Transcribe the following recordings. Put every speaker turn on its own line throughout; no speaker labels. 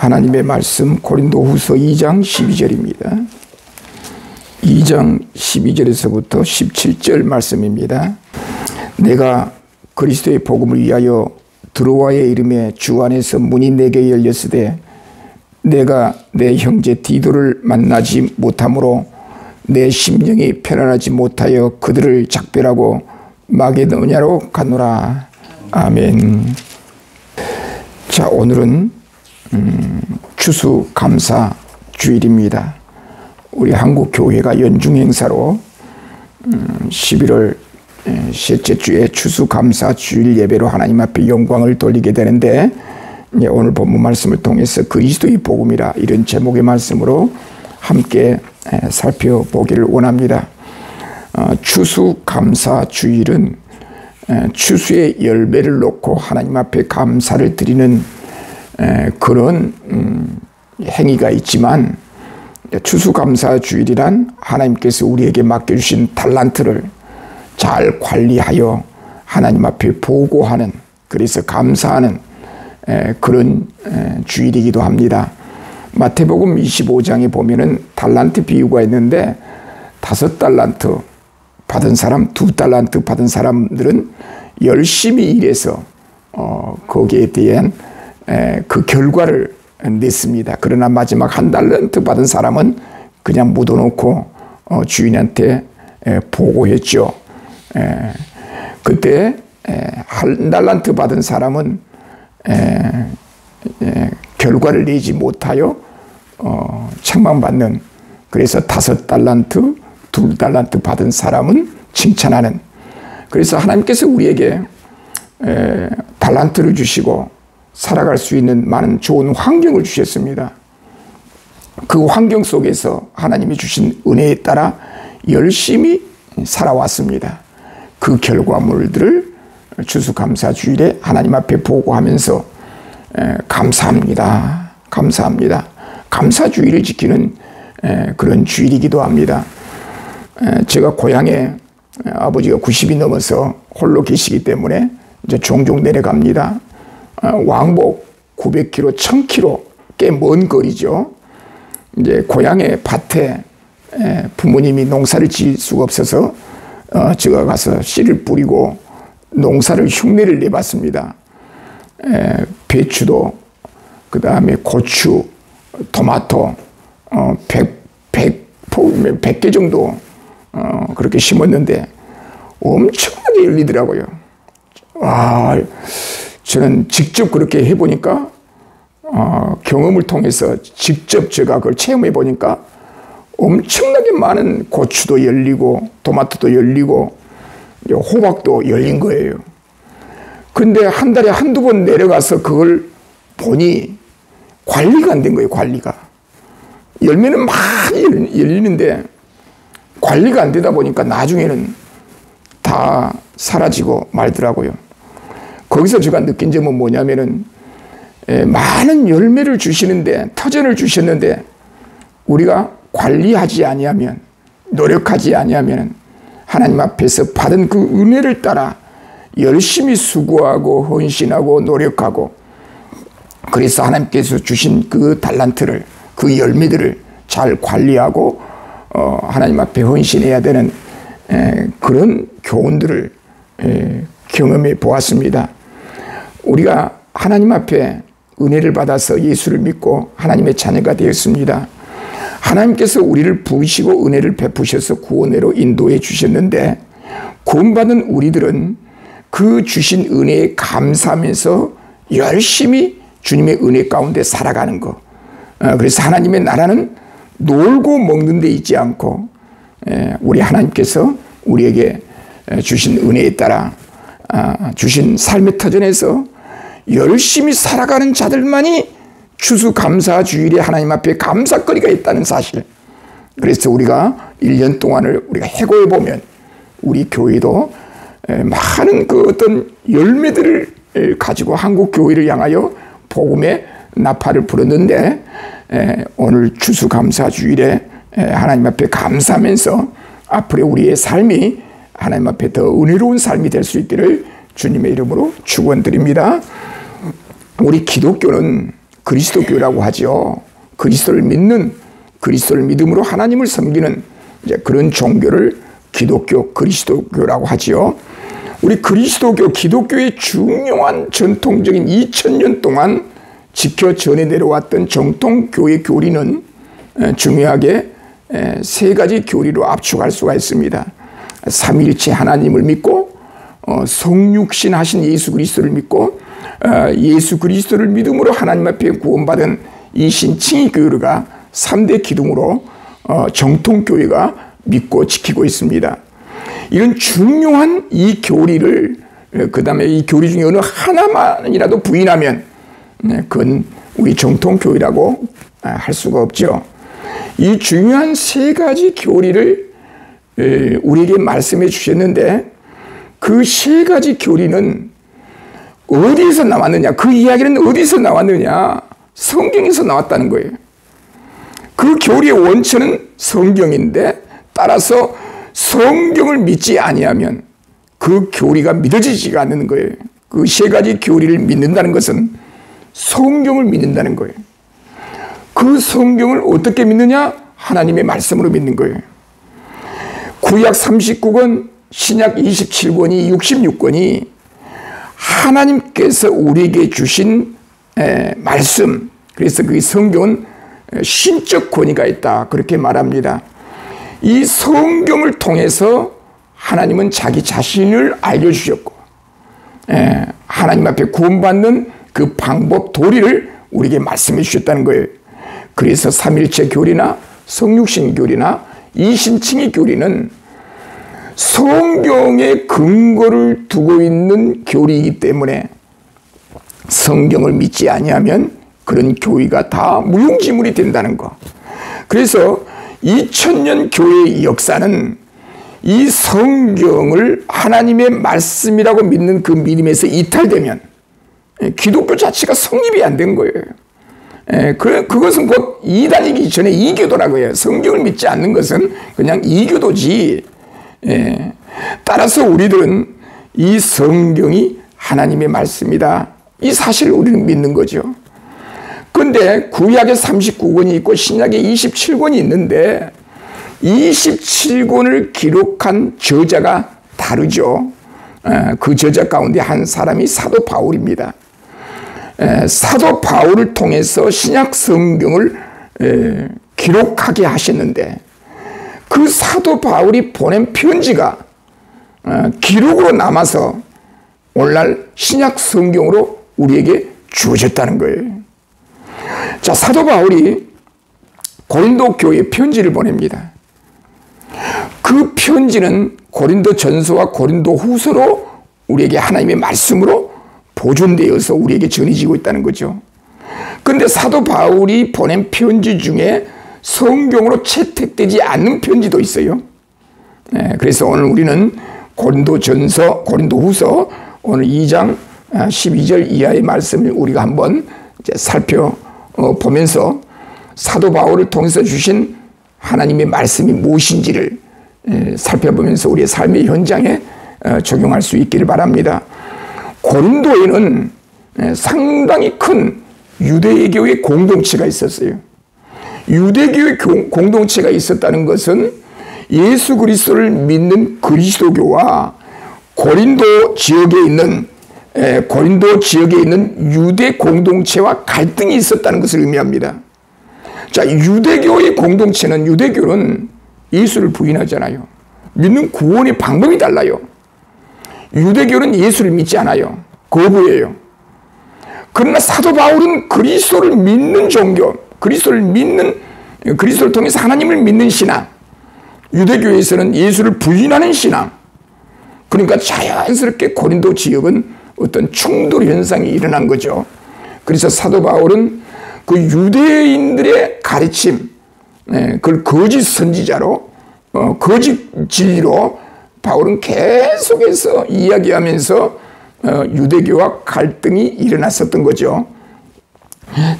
하나님의 말씀 고린도후서 2장 12절입니다. 2장 12절에서부터 17절 말씀입니다. 내가 그리스도의 복음을 위하여 드로아의 이름에 주 안에서 문이 내게 열렸으되 내가 내 형제 디도를 만나지 못하므로 내 심령이 편안하지 못하여 그들을 작별하고 마게도냐로 가노라. 아멘. 자, 오늘은 추수감사 주일입니다. 우리 한국교회가 연중 행사로 11월 셋째 주에 추수감사 주일 예배로 하나님 앞에 영광을 돌리게 되는데, 오늘 본문 말씀을 통해서 그리스도의 복음이라 이런 제목의 말씀으로 함께 살펴보기를 원합니다. 추수감사 주일은 추수의 열매를 놓고 하나님 앞에 감사를 드리는 그런 행위가 있지만, 추수감사 주일이란 하나님께서 우리에게 맡겨주신 달란트를 잘 관리하여 하나님 앞에 보고하는, 그래서 감사하는 그런 주일이기도 합니다. 마태복음 25장에 보면은 달란트 비유가 있는데 5달란트 받은 사람, 2달란트 받은 사람들은 열심히 일해서 거기에 대한 그 결과를 냈습니다. 그러나 마지막 1달란트 받은 사람은 그냥 묻어놓고 주인한테 보고했죠. 그때 1달란트 받은 사람은 결과를 내지 못하여 책망받는, 그래서 5달란트, 2달란트 받은 사람은 칭찬하는, 그래서 하나님께서 우리에게 달란트를 주시고 살아갈 수 있는 많은 좋은 환경을 주셨습니다. 그 환경 속에서 하나님이 주신 은혜에 따라 열심히 살아왔습니다. 그 결과물들을 추수감사 주일에 하나님 앞에 보고하면서 감사합니다. 감사합니다. 감사 주일을 지키는 그런 주일이기도 합니다. 제가 고향에 아버지가 90이 넘어서 홀로 계시기 때문에 이제 종종 내려갑니다. 왕복 900km, 1000km 꽤 먼 거리죠. 이제 고향의 밭에 부모님이 농사를 지을 수가 없어서 제가 가서 씨를 뿌리고 농사를 흉내를 내봤습니다. 배추도, 그 다음에 고추, 토마토 100개 정도 그렇게 심었는데 엄청나게 열리더라고요. 와, 저는 직접 그렇게 해보니까 경험을 통해서 직접 제가 그걸 체험해 보니까 엄청나게 많은 고추도 열리고 토마토도 열리고 호박도 열린 거예요. 근데 한 달에 한두 번 내려가서 그걸 보니 관리가 안 된 거예요. 관리가. 열매는 많이 열리는데 관리가 안 되다 보니까 나중에는 다 사라지고 말더라고요. 거기서 제가 느낀 점은 뭐냐면은 많은 열매를 주시는데, 터전을 주셨는데 우리가 관리하지 아니하면, 노력하지 아니하면 하나님 앞에서 받은 그 은혜를 따라 열심히 수고하고 헌신하고 노력하고, 그래서 하나님께서 주신 그 달란트를, 그 열매들을 잘 관리하고 하나님 앞에 헌신해야 되는 그런 교훈들을 경험해 보았습니다. 우리가 하나님 앞에 은혜를 받아서 예수를 믿고 하나님의 자녀가 되었습니다. 하나님께서 우리를 부르시고 은혜를 베푸셔서 구원으로 인도해 주셨는데, 구원받은 우리들은 그 주신 은혜에 감사하면서 열심히 주님의 은혜 가운데 살아가는 것. 그래서 하나님의 나라는 놀고 먹는 데 있지 않고, 우리 하나님께서 우리에게 주신 은혜에 따라 주신 삶의 터전에서 열심히 살아가는 자들만이 추수감사 주일에 하나님 앞에 감사거리가 있다는 사실. 그래서 우리가 1년 동안을 우리가 해고해 보면 우리 교회도 많은 그 어떤 열매들을 가지고 한국 교회를 향하여 복음의 나팔을 불었는데, 오늘 추수감사 주일에 하나님 앞에 감사하면서 앞으로 우리의 삶이 하나님 앞에 더 은혜로운 삶이 될 수 있기를 주님의 이름으로 축원드립니다. 우리 기독교는 그리스도교라고 하죠. 그리스도를 믿음으로 하나님을 섬기는 이제 그런 종교를 기독교, 그리스도교라고 하지요. 우리 그리스도교, 기독교의 중요한 전통적인 2000년 동안 지켜 전해 내려왔던 정통교의 교리는 중요하게 세 가지 교리로 압축할 수가 있습니다. 삼위일체 하나님을 믿고 성육신 하신 예수 그리스도를 믿고 예수 그리스도를 믿음으로 하나님 앞에 구원받은 이 신칭의 교회가 3대 기둥으로 정통교회가 믿고 지키고 있습니다. 이런 중요한 이 교리를 그 다음에 이 교리 중에 어느 하나만이라도 부인하면 그건 우리 정통교회라고 할 수가 없죠. 이 중요한 세 가지 교리를 우리에게 말씀해 주셨는데 그 세 가지 교리는 어디에서 나왔느냐? 그 이야기는 어디서 나왔느냐? 성경에서 나왔다는 거예요. 그 교리의 원천은 성경인데 따라서 성경을 믿지 아니하면 그 교리가 믿어지지가 않는 거예요. 그 세 가지 교리를 믿는다는 것은 성경을 믿는다는 거예요. 그 성경을 어떻게 믿느냐? 하나님의 말씀으로 믿는 거예요. 구약 39권, 신약 27권이 66권이 하나님께서 우리에게 주신 말씀, 그래서 그 성경은 신적 권위가 있다 그렇게 말합니다. 이 성경을 통해서 하나님은 자기 자신을 알려주셨고 하나님 앞에 구원받는 그 방법 도리를 우리에게 말씀해 주셨다는 거예요. 그래서 삼일체 교리나 성육신 교리나 이신칭의 교리는 성경의 근거를 두고 있는 교리이기 때문에 성경을 믿지 아니하면 그런 교리가 다 무용지물이 된다는 거. 그래서 2000년 교회의 역사는 이 성경을 하나님의 말씀이라고 믿는 그 믿음에서 이탈되면 기독교 자체가 성립이 안 된 거예요. 그것은 곧 이단이기 전에 이교도라고 해요. 성경을 믿지 않는 것은 그냥 이교도지. 따라서 우리들은 이 성경이 하나님의 말씀이다. 이 사실을 우리는 믿는 거죠. 그런데 구약에 39권이 있고 신약에 27권이 있는데 27권을 기록한 저자가 다르죠. 그 저자 가운데 한 사람이 사도 바울입니다. 사도 바울을 통해서 신약 성경을 기록하게 하셨는데 그 사도 바울이 보낸 편지가 기록으로 남아서 오늘날 신약 성경으로 우리에게 주어졌다는 거예요. 자, 사도 바울이 고린도 교회에 편지를 보냅니다. 그 편지는 고린도 전서와 고린도 후서로 우리에게 하나님의 말씀으로 보존되어서 우리에게 전해지고 있다는 거죠. 그런데 사도 바울이 보낸 편지 중에 성경으로 채택되지 않는 편지도 있어요. 그래서 오늘 우리는 고린도 전서, 고린도 후서 오늘 2장 12절 이하의 말씀을 우리가 한번 이제 살펴보면서 사도 바울을 통해서 주신 하나님의 말씀이 무엇인지를 살펴보면서 우리의 삶의 현장에 적용할 수 있기를 바랍니다. 고린도에는 상당히 큰 유대교의 공동체가 있었어요. 유대교의 공동체가 있었다는 것은 예수 그리스도를 믿는 그리스도교와 고린도 지역에 있는 유대 공동체와 갈등이 있었다는 것을 의미합니다. 자, 유대교는 예수를 부인하잖아요. 믿는 구원의 방법이 달라요. 유대교는 예수를 믿지 않아요. 거부해요. 그러나 사도 바울은 그리스도를 믿는 종교, 그리스도를 통해서 하나님을 믿는 신앙, 유대교에서는 예수를 부인하는 신앙. 그러니까 자연스럽게 고린도 지역은 어떤 충돌 현상이 일어난 거죠. 그래서 사도 바울은 그 유대인들의 가르침, 그걸 거짓 선지자로, 거짓 진리로 바울은 계속해서 이야기하면서 유대교와 갈등이 일어났었던 거죠.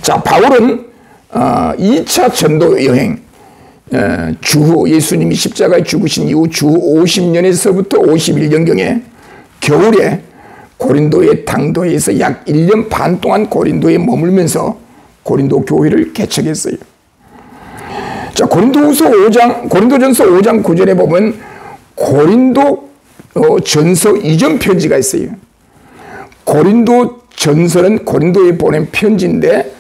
자, 바울은 2차 전도 여행, 주후 예수님이 십자가에 죽으신 이후 주후 50년에서부터 51년경에 겨울에 고린도의 당도에서 약 1년 반 동안 고린도에 머물면서 고린도 교회를 개척했어요. 자, 고린도전서 5장 9절에 보면 고린도전서 이전 편지가 있어요. 고린도전서는 고린도에 보낸 편지인데,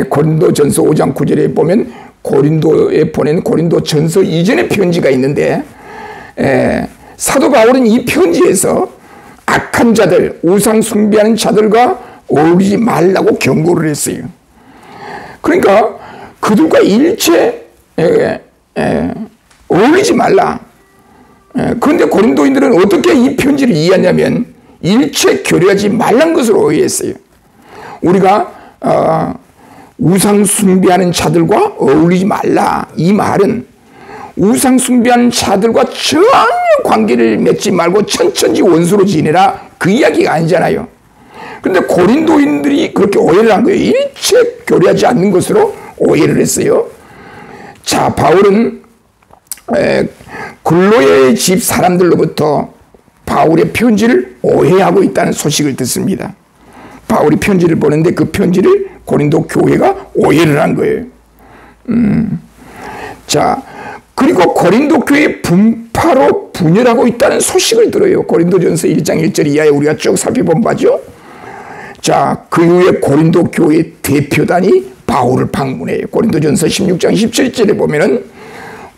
고린도전서 5장 9절에 보면 고린도에 보낸 고린도전서 이전의 편지가 있는데, 사도 바울은 이 편지에서 악한 자들, 우상 숭배하는 자들과 어울리지 말라고 경고를 했어요. 그러니까 그들과 일체 어울리지 말라. 그런데 고린도인들은 어떻게 이 편지를 이해하냐면 일체 교류하지 말란 것으로 이해했어요. 우리가 우상 숭배하는 자들과 어울리지 말라, 이 말은 우상 숭배하는 자들과 전혀 관계를 맺지 말고 천천히 원수로 지내라, 그 이야기가 아니잖아요. 그런데 고린도인들이 그렇게 오해를 한 거예요. 일체 교류하지 않는 것으로 오해를 했어요. 자, 바울은 글로의 집 사람들로부터 바울의 편지를 오해하고 있다는 소식을 듣습니다. 바울이 편지를 보냈는데 그 편지를 고린도 교회가 오해를 한 거예요. 자, 그리고 고린도 교회 분파로 분열하고 있다는 소식을 들어요. 고린도전서 1장 1절 이하에 우리가 쭉 살펴본 바죠. 자, 그 이후에 고린도 교회 대표단이 바울을 방문해요. 고린도전서 16장 17절에 보면은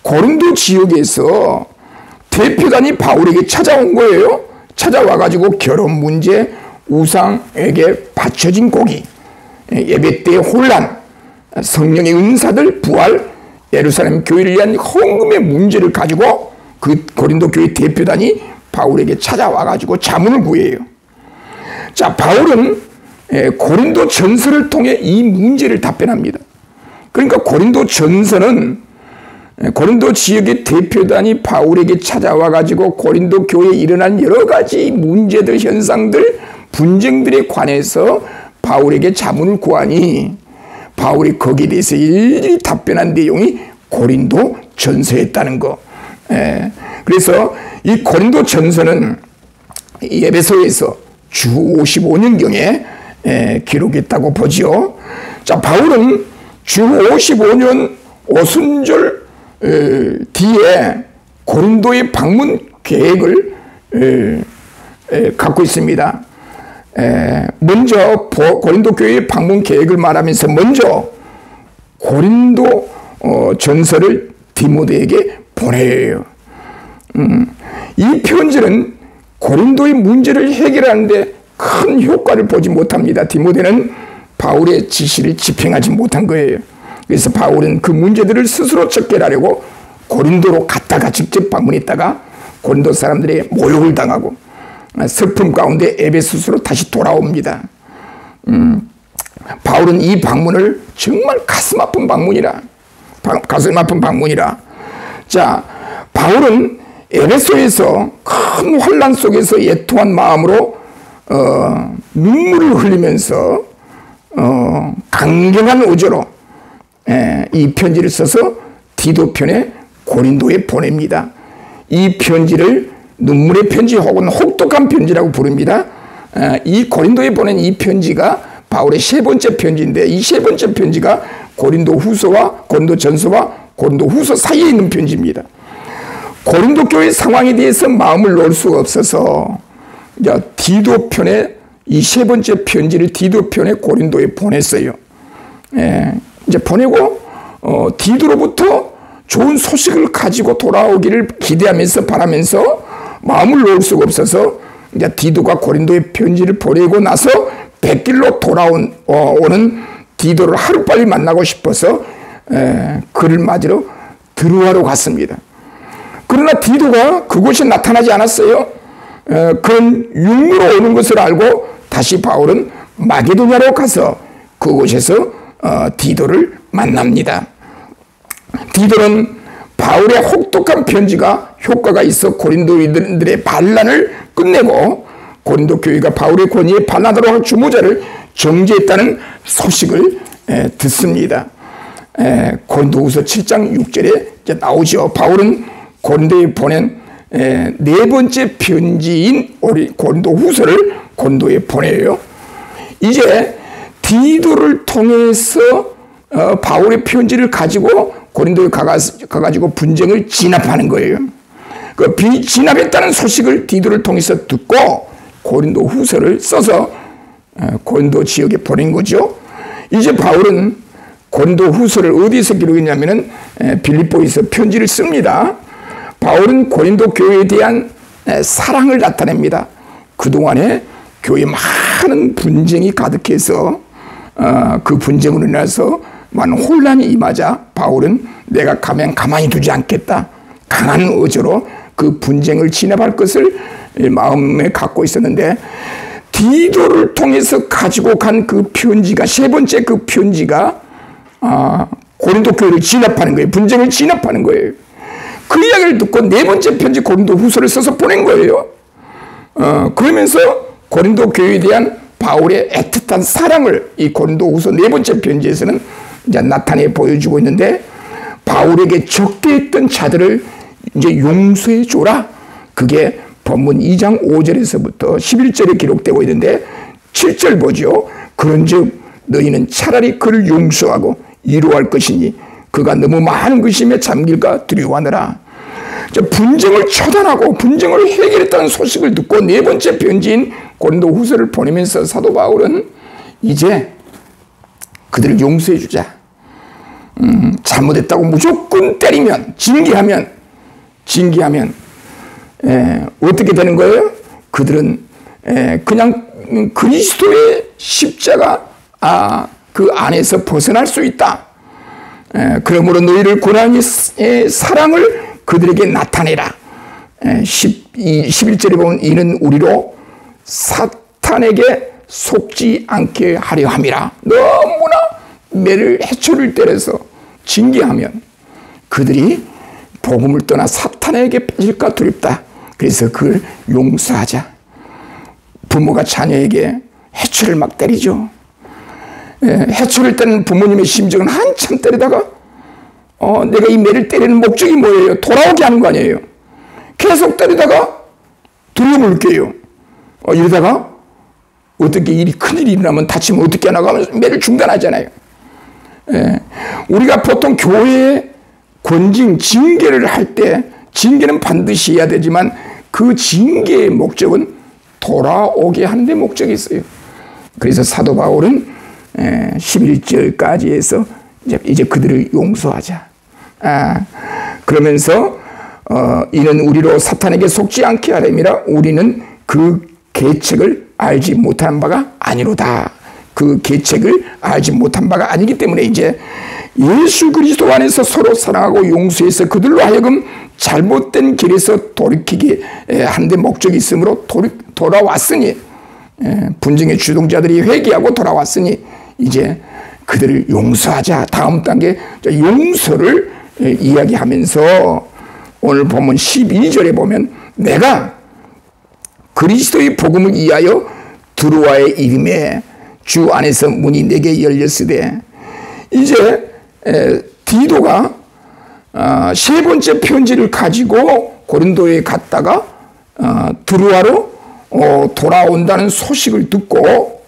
고린도 지역에서 대표단이 바울에게 찾아온 거예요. 찾아와가지고 결혼 문제, 우상에게 바쳐진 고기, 예배 때의 혼란, 성령의 은사들, 부활, 예루살렘 교회를 위한 헌금의 문제를 가지고 그 고린도 교회 대표단이 바울에게 찾아와가지고 자문을 구해요. 자, 바울은 고린도 전서를 통해 이 문제를 답변합니다. 그러니까 고린도 전서는 고린도 지역의 대표단이 바울에게 찾아와가지고 고린도 교회에 일어난 여러 가지 문제들, 현상들, 분쟁들에 관해서 바울에게 자문을 구하니 바울이 거기에 대해서 일일이 답변한 내용이 고린도 전서였다는 거. 그래서 이 고린도 전서는 에베소에서 주 55년경에 기록했다고 보죠. 자, 바울은 주 55년 오순절 뒤에 고린도의 방문 계획을 갖고 있습니다. 먼저 고린도 교회의 방문 계획을 말하면서 먼저 고린도 전서를 디모데에게 보내요. 이 편지는 고린도의 문제를 해결하는데 큰 효과를 보지 못합니다. 디모데는 바울의 지시를 집행하지 못한 거예요. 그래서 바울은 그 문제들을 스스로 척결하려고 고린도로 갔다가 직접 방문했다가 고린도 사람들의 모욕을 당하고 슬픔 가운데 에베소스로 다시 돌아옵니다. 바울은 이 방문을 정말 가슴 아픈 방문이라. 자, 바울은 에베소에서 큰 환난 속에서 애통한 마음으로 눈물을 흘리면서 강경한 어조로 이 편지를 써서 디도편에 고린도에 보냅니다. 이 편지를 눈물의 편지 혹은 혹독한 편지라고 부릅니다. 이 고린도에 보낸 이 편지가 바울의 세 번째 편지인데 이 세 번째 편지가 고린도 후서와 고린도 전서와 고린도 후서 사이에 있는 편지입니다. 고린도 교회 상황에 대해서 마음을 놓을 수가 없어서 디도편에 이 세 번째 편지를 디도편에 고린도에 보냈어요. 이제 보내고 디도로부터 좋은 소식을 가지고 돌아오기를 기대하면서 바라면서 마음을 놓을 수가 없어서 이제 디도가 고린도에 편지를 보내고 나서 백길로 오는 디도를 하루빨리 만나고 싶어서 그를 맞으러 드로아로 갔습니다. 그러나 디도가 그곳에 나타나지 않았어요. 그런 육로로 오는 것을 알고 다시 바울은 마게도냐로 가서 그곳에서 디도를 만납니다. 디도는 바울의 혹독한 편지가 효과가 있어 고린도인들의 반란을 끝내고 고린도 교회가 바울의 권위에 반하도록 할 주모자를 정죄했다는 소식을 듣습니다. 고린도후서 7장 6절에 이제 나오죠. 바울은 고린도에 보낸 네 번째 편지인 고린도후서를 고린도에 보내요. 이제 디도를 통해서 바울의 편지를 가지고 고린도에 가가지고 분쟁을 진압하는 거예요. 그 진압했다는 소식을 디도를 통해서 듣고 고린도 후서를 써서 고린도 지역에 보낸 거죠. 이제 바울은 고린도 후서를 어디서 기록했냐면은 빌립보에서 편지를 씁니다. 바울은 고린도 교회에 대한 사랑을 나타냅니다. 그동안에 교회에 많은 분쟁이 가득해서 그 분쟁으로 인해서 많은 혼란이 임하자 바울은 내가 가면 가만히 두지 않겠다. 강한 의지로 그 분쟁을 진압할 것을 마음에 갖고 있었는데 디도를 통해서 가지고 간 그 편지가 세 번째 그 편지가 고린도 교회를 진압하는 거예요. 분쟁을 진압하는 거예요. 그 이야기를 듣고 네 번째 편지 고린도 후서를 써서 보낸 거예요. 그러면서 고린도 교회에 대한 바울의 애틋한 사랑을 이 고린도 후서 네 번째 편지에서는 이제 나타내 보여주고 있는데 바울에게 적대했던 자들을 이제 용서해 줘라. 그게 본문 2장 5절에서부터 11절에 기록되고 있는데 7절 보죠. 그런즉 너희는 차라리 그를 용서하고 위로할 것이니 그가 너무 많은 것이며 잠길까 두려워하느라. 분쟁을 처단하고 분쟁을 해결했다는 소식을 듣고 네 번째 편지인 고린도 후서를 보내면서 사도 바울은 이제 그들을 용서해 주자. 잘못했다고 무조건 때리면 징계하면 어떻게 되는 거예요? 그들은 그냥 그리스도의 십자가 그 안에서 벗어날 수 있다. 그러므로 너희를 고난의 사랑을 그들에게 나타내라. 11절에 보면 이는 우리로 사탄에게 속지 않게 하려 함이라. 너무나 매를 해초를 때려서 징계하면 그들이 복음을 떠나 사탄에게 빠질까 두렵다. 그래서 그걸 용서하자. 부모가 자녀에게 해초를 막 때리죠. 해초를 때리는 부모님의 심정은 한참 때리다가 내가 이 매를 때리는 목적이 뭐예요? 돌아오게 하는 거 아니에요. 계속 때리다가 두려움을 느껴요. 이러다가 어떻게 큰일이 일어나면 다치면 어떻게 하나 하면 매를 중단하잖아요. 우리가 보통 교회에 권징, 징계를 할 때 징계는 반드시 해야 되지만 그 징계의 목적은 돌아오게 하는 데 목적이 있어요. 그래서 사도 바울은 11절까지 해서 이제 그들을 용서하자. 그러면서 이는 우리로 사탄에게 속지 않게 하려니라. 우리는 그 계책을 알지 못한 바가 아니로다. 그 계책을 알지 못한 바가 아니기 때문에 이제 예수 그리스도 안에서 서로 사랑하고 용서해서 그들로 하여금 잘못된 길에서 돌이키게 하는 데 목적이 있으므로 돌아왔으니 분쟁의 주동자들이 회개하고 돌아왔으니 이제 그들을 용서하자. 다음 단계 용서를 이야기하면서 오늘 보면 12절에 보면 내가 그리스도의 복음을 위하여 드로아의 이름에 주 안에서 문이 내게 열렸으되 이제 디도가 세 번째 편지를 가지고 고린도에 갔다가 드로아로 돌아온다는 소식을 듣고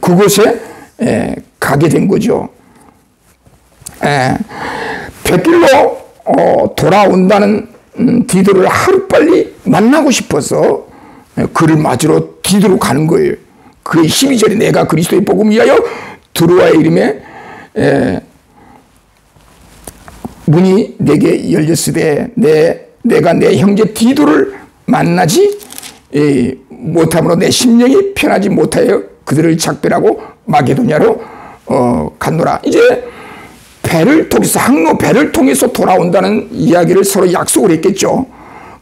그곳에 가게 된 거죠. 백길로 돌아온다는 디도를 하루빨리 만나고 싶어서 그를 맞으러 디도로 가는 거예요. 그의 12절에 내가 그리스도의 복음을 위하여 드로아의 이름에 문이 내게 열렸으되 내가 내 형제 디도를 만나지 못함으로 내 심령이 편하지 못하여 그들을 작별하고 마게도냐로 갔노라. 이제 배를 통해서 항로 배를 통해서 돌아온다는 이야기를 서로 약속을 했겠죠.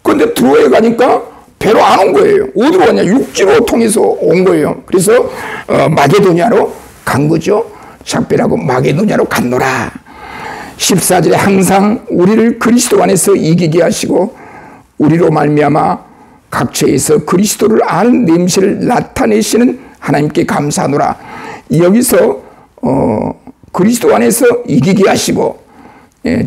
그런데 드로아에 가니까 배로 안 온 거예요. 어디로 왔냐? 육지로 통해서 온 거예요. 그래서 마게도냐로 간 거죠. 작별하고 마게도냐로 갔노라. 14절에 항상 우리를 그리스도 안에서 이기게 하시고 우리로 말미암아 각처에서 그리스도를 아는 냄새를 나타내시는 하나님께 감사하노라. 여기서 그리스도 안에서 이기게 하시고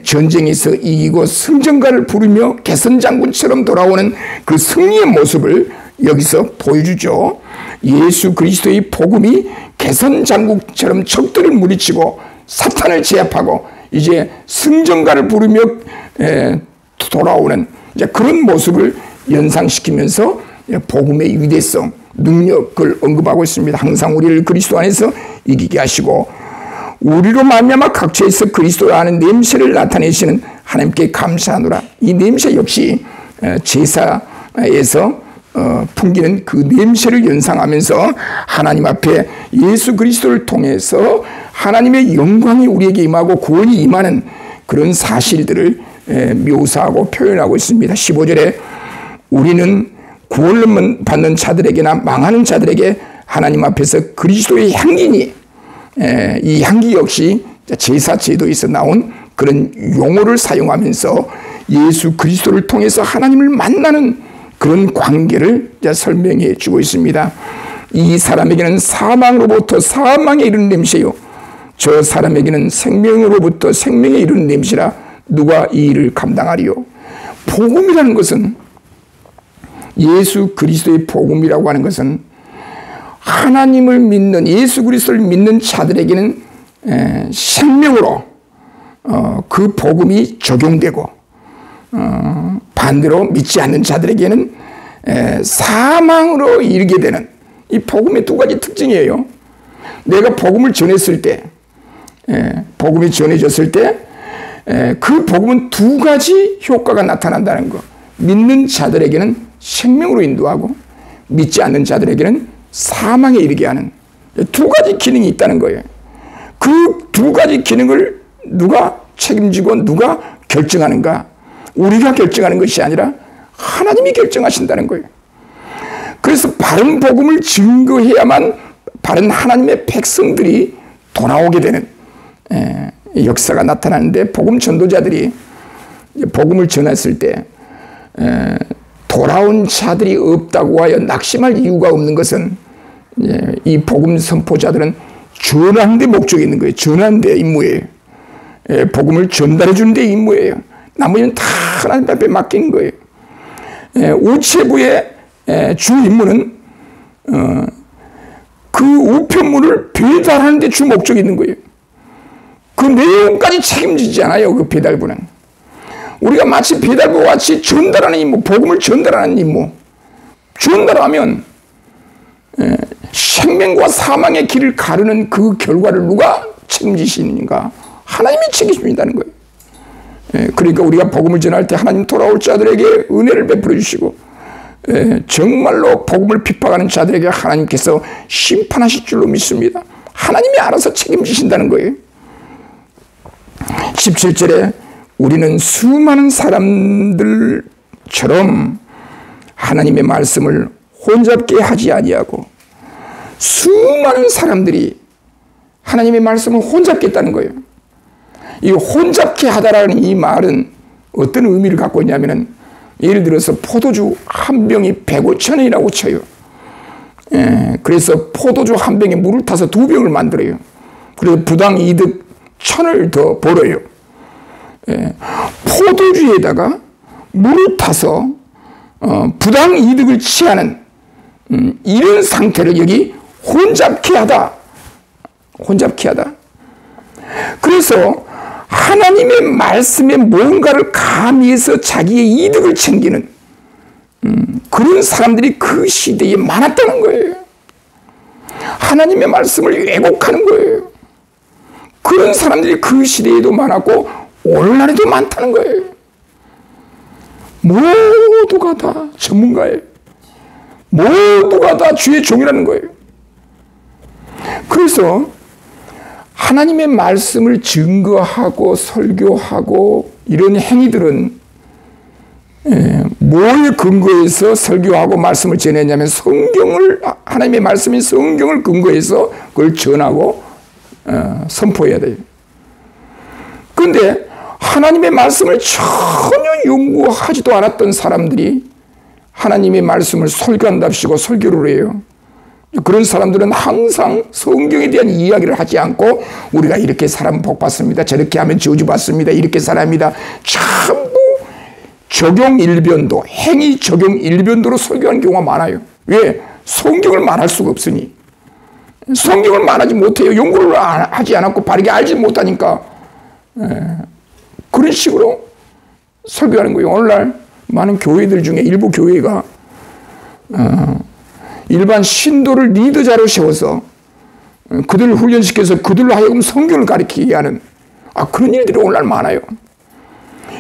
전쟁에서 이기고 승전가를 부르며 개선장군처럼 돌아오는 그 승리의 모습을 여기서 보여주죠. 예수 그리스도의 복음이 개선장국처럼 적들을 물리치고 사탄을 제압하고 이제 승전가를 부르며 돌아오는 이제 그런 모습을 연상시키면서 복음의 위대성, 능력을 언급하고 있습니다. 항상 우리를 그리스도 안에서 이기게 하시고 우리로 말미암아 각처에서 그리스도를 아는 냄새를 나타내시는 하나님께 감사하노라. 이 냄새 역시 제사에서 풍기는 그 냄새를 연상하면서 하나님 앞에 예수 그리스도를 통해서 하나님의 영광이 우리에게 임하고 구원이 임하는 그런 사실들을 묘사하고 표현하고 있습니다. 15절에 우리는 구원을 받는 자들에게나 망하는 자들에게 하나님 앞에서 그리스도의 향기니, 이 향기 역시 제사 제도에서 나온 그런 용어를 사용하면서 예수 그리스도를 통해서 하나님을 만나는 그런 관계를 설명해 주고 있습니다. 이 사람에게는 사망으로부터 사망에 이르는 냄새요, 저 사람에게는 생명으로부터 생명에 이르는 냄새라 누가 이 일을 감당하리요. 복음이라는 것은, 예수 그리스도의 복음이라고 하는 것은 하나님을 믿는, 예수 그리스도를 믿는 자들에게는 생명으로 그 복음이 적용되고, 반대로 믿지 않는 자들에게는 사망으로 이르게 되는, 이 복음의 두 가지 특징이에요. 내가 복음을 전했을 때, 복음이 전해졌을 때 그 복음은 두 가지 효과가 나타난다는 거. 믿는 자들에게는 생명으로 인도하고 믿지 않는 자들에게는 사망에 이르게 하는 두 가지 기능이 있다는 거예요. 그 두 가지 기능을 누가 책임지고 누가 결정하는가? 우리가 결정하는 것이 아니라 하나님이 결정하신다는 거예요. 그래서 바른 복음을 증거해야만 바른 하나님의 백성들이 돌아오게 되는 역사가 나타나는데, 복음 전도자들이 복음을 전했을 때 돌아온 자들이 없다고 하여 낙심할 이유가 없는 것은, 이 복음 선포자들은 전하는 데 목적이 있는 거예요. 전하는 데 임무예요. 복음을 전달해 주는 데 임무예요. 나머지는 다 하나님 앞에 맡기는 거예요. 우체부의 주 임무는 그 우편물을 배달하는 데 주 목적이 있는 거예요. 그 내용까지 책임지지 않아요, 그 배달부는. 우리가 마치 배달부와 같이 전달하는 임무, 복음을 전달하는 임무. 전달하면 생명과 사망의 길을 가르는 그 결과를 누가 책임지시는가? 하나님이 책임진다는 거예요. 그러니까 우리가 복음을 전할 때 하나님 돌아올 자들에게 은혜를 베풀어 주시고, 정말로 복음을 핍박하는 자들에게 하나님께서 심판하실 줄로 믿습니다. 하나님이 알아서 책임지신다는 거예요. 17절에 우리는 수많은 사람들처럼 하나님의 말씀을 혼잡게 하지 아니하고, 수많은 사람들이 하나님의 말씀을 혼잡게 했다는 거예요. 이 혼잡게 하다라는 이 말은 어떤 의미를 갖고 있냐면은, 예를 들어서 포도주 한 병이 105,000원이라고 쳐요. 그래서 포도주 한 병에 물을 타서 2병을 만들어요. 그래서 부당 이득 1,000을 더 벌어요. 포도주에다가 물을 타서 부당 이득을 취하는 이런 상태를 여기 혼잡케 하다. 혼잡케 하다. 그래서 하나님의 말씀에 뭔가를 가미해서 자기의 이득을 챙기는 그런 사람들이 그 시대에 많았다는 거예요. 하나님의 말씀을 왜곡하는 거예요. 그런 사람들이 그 시대에도 많았고 오늘날에도 많다는 거예요. 모두가 다 전문가예요. 모두가 다 주의 종이라는 거예요. 그래서 하나님의 말씀을 증거하고 설교하고 이런 행위들은 뭘 근거해서 설교하고 말씀을 전했냐면, 성경을, 하나님의 말씀인 성경을 근거해서 그걸 전하고 선포해야 돼요. 그런데 하나님의 말씀을 전혀 연구하지도 않았던 사람들이 하나님의 말씀을 설교한답시고 설교를 해요. 그런 사람들은 항상 성경에 대한 이야기를 하지 않고, 우리가 이렇게 살면 복 받습니다, 저렇게 하면 저주 받습니다, 이렇게 살아야 합니다, 전부 적용 일변도, 행위 적용 일변도로 설교하는 경우가 많아요. 왜? 성경을 말할 수가 없으니. 성경을 말하지 못해요. 연구를 하지 않았고 바르게 알지 못하니까 그런 식으로 설교하는 거예요. 오늘날 많은 교회들 중에 일부 교회가 일반 신도를 리더자로 세워서 그들을 훈련시켜서 그들로 하여금 성경을 가르치게 하는 그런 일들이 오늘날 많아요.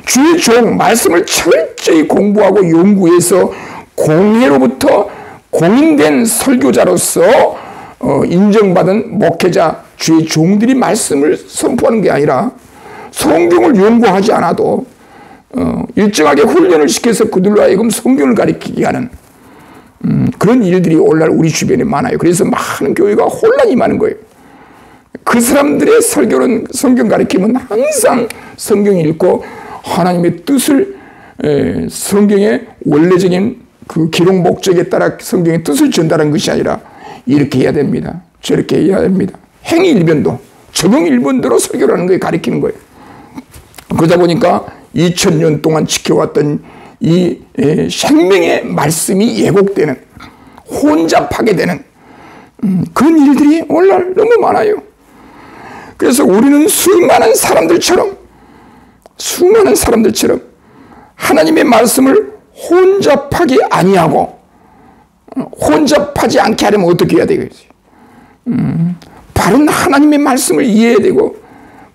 주의 종 말씀을 철저히 공부하고 연구해서 공회로부터 공인된 설교자로서 인정받은 목회자, 주의 종들이 말씀을 선포하는 게 아니라 성경을 연구하지 않아도 일정하게 훈련을 시켜서 그들로 하여금 성경을 가르치게 하는 그런 일들이 오늘날 우리 주변에 많아요. 그래서 많은 교회가 혼란이 많은 거예요. 그 사람들의 설교는 성경 가르치면 항상 성경 읽고 하나님의 뜻을 성경의 원래적인 그 기록 목적에 따라 성경의 뜻을 전달하는 것이 아니라 이렇게 해야 됩니다. 저렇게 해야 됩니다. 행위 일변도, 적용 일변도로 설교를 하는 거예요. 가르치는 거예요. 그러다 보니까 2000년 동안 지켜왔던 이 생명의 말씀이 예곡되는, 혼잡하게 되는 그런 일들이 오늘날 너무 많아요. 그래서 우리는 수많은 사람들처럼 하나님의 말씀을 혼잡하게 아니하고 혼잡하지 않게 하려면 어떻게 해야 되겠어요? 바른 하나님의 말씀을 이해해야 되고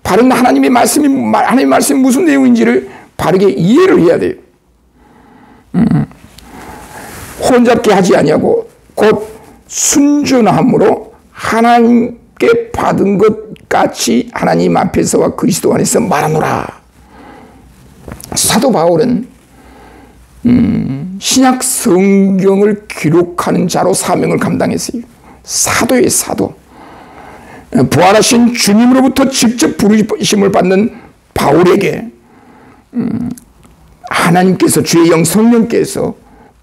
바른 하나님의 말씀이 무슨 내용인지를 바르게 이해를 해야 돼요. 혼잡게 하지 아니하고 곧 순전함으로 하나님께 받은 것 같이 하나님 앞에서와 그리스도 안에서 말하노라. 사도 바울은 신약 성경을 기록하는 자로 사명을 감당했어요. 사도의 사도. 부활하신 주님으로부터 직접 부르심을 받는 바울에게 하나님께서, 주의 영 성령께서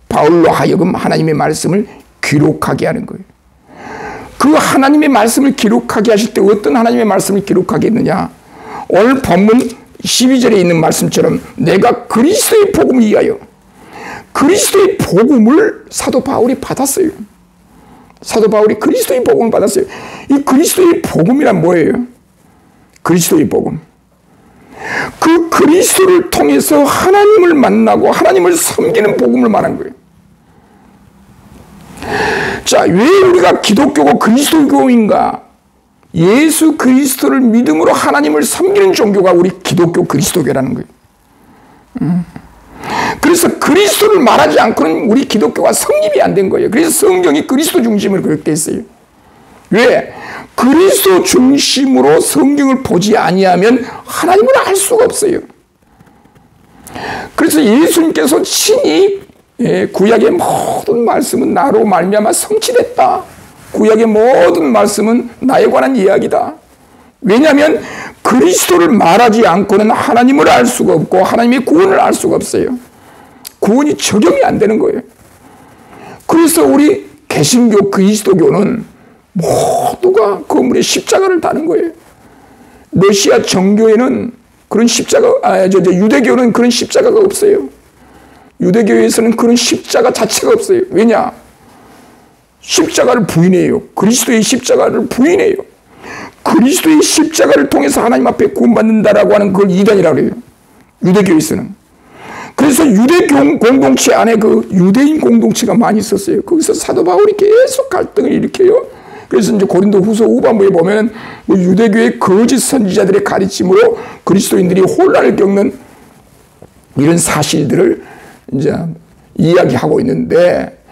바울로 하여금 하나님의 말씀을 기록하게 하는 거예요. 그 하나님의 말씀을 기록하게 하실 때 어떤 하나님의 말씀을 기록하게 했느냐? 오늘 본문 12절에 있는 말씀처럼 내가 그리스도의 복음을 위하여, 그리스도의 복음을 사도 바울이 받았어요. 사도 바울이 그리스도의 복음을 받았어요. 이 그리스도의 복음이란 뭐예요? 그리스도의 복음. 그 그리스도를 통해서 하나님을 만나고 하나님을 섬기는 복음을 말한 거예요. 자, 왜 우리가 기독교고 그리스도교인가? 예수 그리스도를 믿음으로 하나님을 섬기는 종교가 우리 기독교 그리스도교라는 거예요. 그래서 그리스도를 말하지 않고는 우리 기독교가 성립이 안 된 거예요. 그래서 성경이 그리스도 중심을 그렇게 했어요. 왜? 그리스도 중심으로 성경을 보지 아니하면 하나님을 알 수가 없어요. 그래서 예수님께서 친히 구약의 모든 말씀은 나로 말미암아 성취됐다. 구약의 모든 말씀은 나에 관한 이야기다. 왜냐하면 그리스도를 말하지 않고는 하나님을 알 수가 없고 하나님의 구원을 알 수가 없어요. 구원이 적용이 안 되는 거예요. 그래서 우리 개신교 그리스도교는 모두가 건물에 십자가를 다는 거예요. 러시아 정교에는 그런 십자가, 유대교는 그런 십자가가 없어요. 유대교에서는 그런 십자가 자체가 없어요. 왜냐? 십자가를 부인해요. 그리스도의 십자가를 부인해요. 그리스도의 십자가를 통해서 하나님 앞에 구원받는다라고 하는 그걸 이단이라고 해요. 유대교에서는. 그래서 유대 공동체 안에 그 유대인 공동체가 많이 있었어요. 거기서 사도 바울이 계속 갈등을 일으켜요. 그래서 이제 고린도 후서 후반부에 보면 뭐 유대교의 거짓 선지자들의 가르침으로 그리스도인들이 혼란을 겪는 이런 사실들을 이제 이야기하고 있는데,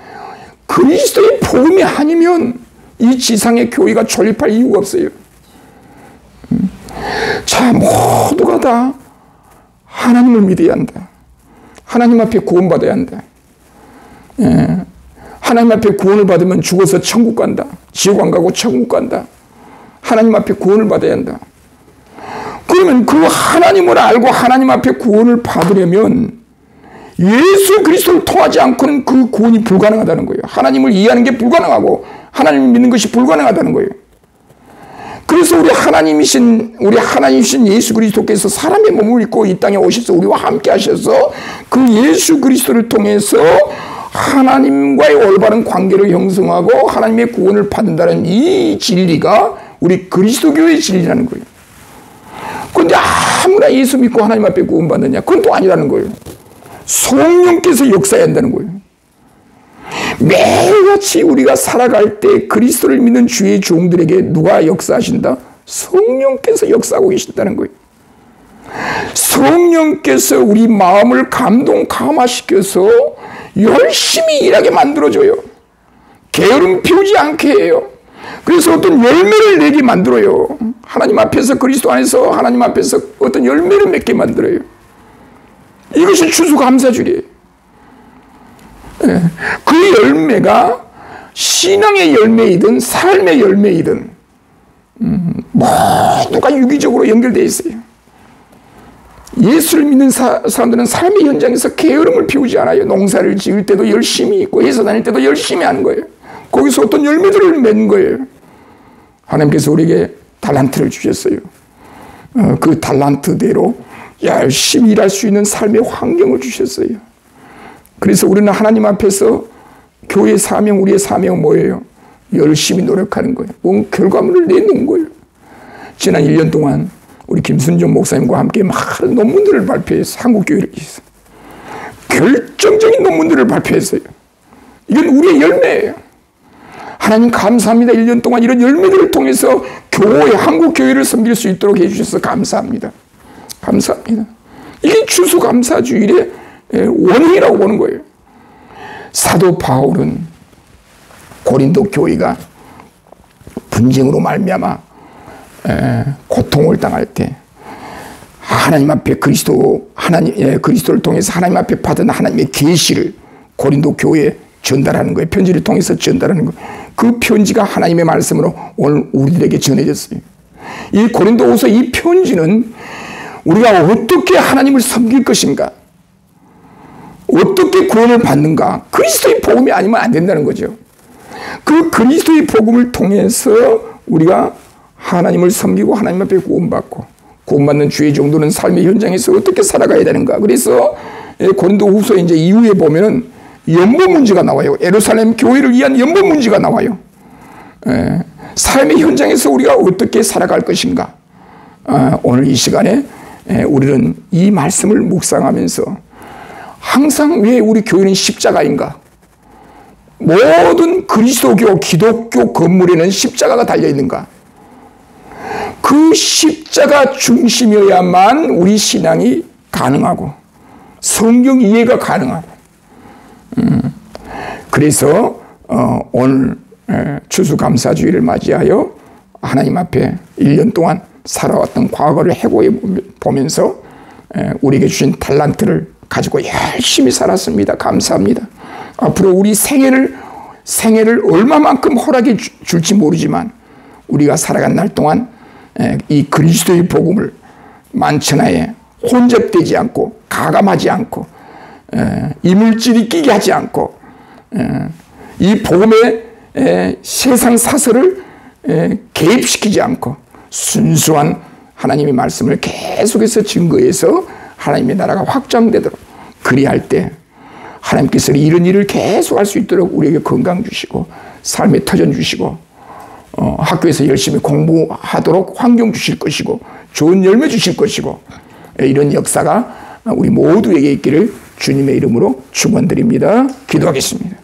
그리스도의 복음이 아니면 이 지상의 교회가 존립할 이유가 없어요. 자, 모두가 다 하나님을 믿어야 한다. 하나님 앞에 구원받아야 한다. 하나님 앞에 구원을 받으면 죽어서 천국 간다. 지옥 안 가고 천국 간다. 하나님 앞에 구원을 받아야 한다. 그러면 그 하나님을 알고 하나님 앞에 구원을 받으려면 예수 그리스도를 통하지 않고는 그 구원이 불가능하다는 거예요. 하나님을 이해하는 게 불가능하고 하나님을 믿는 것이 불가능하다는 거예요. 그래서 우리 하나님이신 예수 그리스도께서 사람의 몸을 입고 이 땅에 오셔서 우리와 함께 하셔서 그 예수 그리스도를 통해서 하나님과의 올바른 관계를 형성하고 하나님의 구원을 받는다는 이 진리가 우리 그리스도교의 진리라는 거예요. 그런데 아무나 예수 믿고 하나님 앞에 구원받느냐? 그건 또 아니라는 거예요. 성령께서 역사해야 한다는 거예요. 매일같이 우리가 살아갈 때 그리스도를 믿는 주의 종들에게 누가 역사하신다? 성령께서 역사하고 계신다는 거예요. 성령께서 우리 마음을 감화시켜서 열심히 일하게 만들어줘요. 게으름 피우지 않게 해요. 그래서 어떤 열매를 내게 만들어요. 하나님 앞에서, 그리스도 안에서 하나님 앞에서 어떤 열매를 맺게 만들어요. 이것이 추수감사주의예요. 그 열매가 신앙의 열매이든 삶의 열매이든 모두가 유기적으로 연결되어 있어요. 예수를 믿는 사람들은 삶의 현장에서 게으름을 피우지 않아요. 농사를 지을 때도 열심히 있고 회사 다닐 때도 열심히 하는 거예요. 거기서 어떤 열매들을 맺는 거예요. 하나님께서 우리에게 달란트를 주셨어요. 그 달란트대로 열심히 일할 수 있는 삶의 환경을 주셨어요. 그래서 우리는 하나님 앞에서 교회의 사명, 우리의 사명은 뭐예요? 열심히 노력하는 거예요. 뭔 결과물을 내는 거예요. 지난 1년 동안 우리 김순정 목사님과 함께 많은 논문들을 발표해서 한국교회를 위해서 결정적인 논문들을 발표했어요. 이건 우리의 열매예요. 하나님 감사합니다. 1년 동안 이런 열매들을 통해서 교회, 한국교회를 섬길 수 있도록 해주셔서 감사합니다. 감사합니다. 이게 추수감사주일의 원인이라고 보는 거예요. 사도 바울은 고린도 교회가 분쟁으로 말미암아 고통을 당할 때 하나님 앞에 그리스도를 통해서 하나님 앞에 받은 하나님의 계시를 고린도 교회에 전달하는 거예요. 편지를 통해서 전달하는 거예요. 그 편지가 하나님의 말씀으로 오늘 우리들에게 전해졌어요. 이 고린도후서 이 편지는 우리가 어떻게 하나님을 섬길 것인가, 어떻게 구원을 받는가, 그리스도의 복음이 아니면 안 된다는 거죠. 그 그리스도의 복음을 통해서 우리가 하나님을 섬기고 하나님 앞에 구원받고, 구원받는 주의 정도는 삶의 현장에서 어떻게 살아가야 되는가. 그래서 고린도후서 이제 이후에 보면은 연보 문제가 나와요. 예루살렘 교회를 위한 연보 문제가 나와요. 삶의 현장에서 우리가 어떻게 살아갈 것인가. 오늘 이 시간에 우리는 이 말씀을 묵상하면서 항상 왜 우리 교회는 십자가인가? 모든 그리스도교, 기독교 건물에는 십자가가 달려있는가? 그 십자가 중심이어야만 우리 신앙이 가능하고 성경 이해가 가능하고, 그래서 오늘 추수감사주의를 맞이하여 하나님 앞에 1년 동안 살아왔던 과거를 해고해 보면서 우리에게 주신 달란트를 가지고 열심히 살았습니다. 감사합니다. 앞으로 우리 생애를 얼마만큼 허락해 줄지 모르지만 우리가 살아간 날 동안 이 그리스도의 복음을 만천하에 혼잡되지 않고 가감하지 않고 이물질이 끼게 하지 않고 이 복음의 세상 사설을 개입시키지 않고 순수한 하나님의 말씀을 계속해서 증거해서 하나님의 나라가 확장되도록, 그리할 때 하나님께서 이런 일을 계속 할 수 있도록 우리에게 건강 주시고 삶의 터전 주시고 학교에서 열심히 공부하도록 환경 주실 것이고 좋은 열매 주실 것이고, 이런 역사가 우리 모두에게 있기를 주님의 이름으로 축원드립니다. 기도하겠습니다.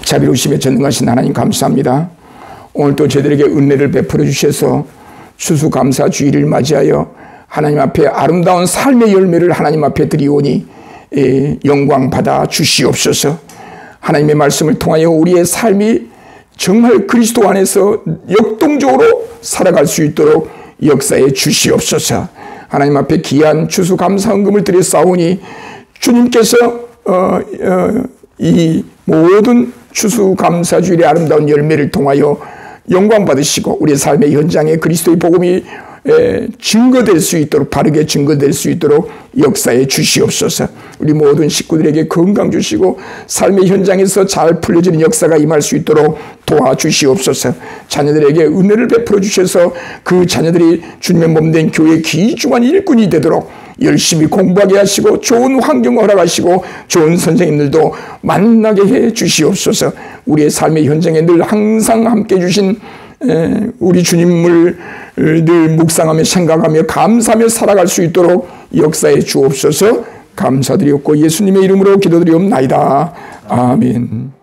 자비로우시며 전능하신 하나님 감사합니다. 오늘 또 저희들에게 은혜를 베풀어 주셔서 추수감사주의를 맞이하여 하나님 앞에 아름다운 삶의 열매를 하나님 앞에 드리오니 영광 받아 주시옵소서. 하나님의 말씀을 통하여 우리의 삶이 정말 그리스도 안에서 역동적으로 살아갈 수 있도록 역사해 주시옵소서. 하나님 앞에 귀한 추수감사헌금을 드렸사오니 주님께서 이 모든 추수감사주일의 아름다운 열매를 통하여 영광 받으시고 우리의 삶의 현장에 그리스도의 복음이 증거될 수 있도록, 바르게 증거될 수 있도록 역사해 주시옵소서. 우리 모든 식구들에게 건강 주시고 삶의 현장에서 잘 풀려지는 역사가 임할 수 있도록 도와주시옵소서. 자녀들에게 은혜를 베풀어 주셔서 그 자녀들이 주님의 몸된 교회의 귀중한 일꾼이 되도록 열심히 공부하게 하시고 좋은 환경을 허락하시고 좋은 선생님들도 만나게 해 주시옵소서. 우리의 삶의 현장에 늘 항상 함께 해 주신 우리 주님을 늘 묵상하며 생각하며 감사하며 살아갈 수 있도록 역사해 주옵소서. 감사드리옵고 예수님의 이름으로 기도드리옵나이다. 아멘.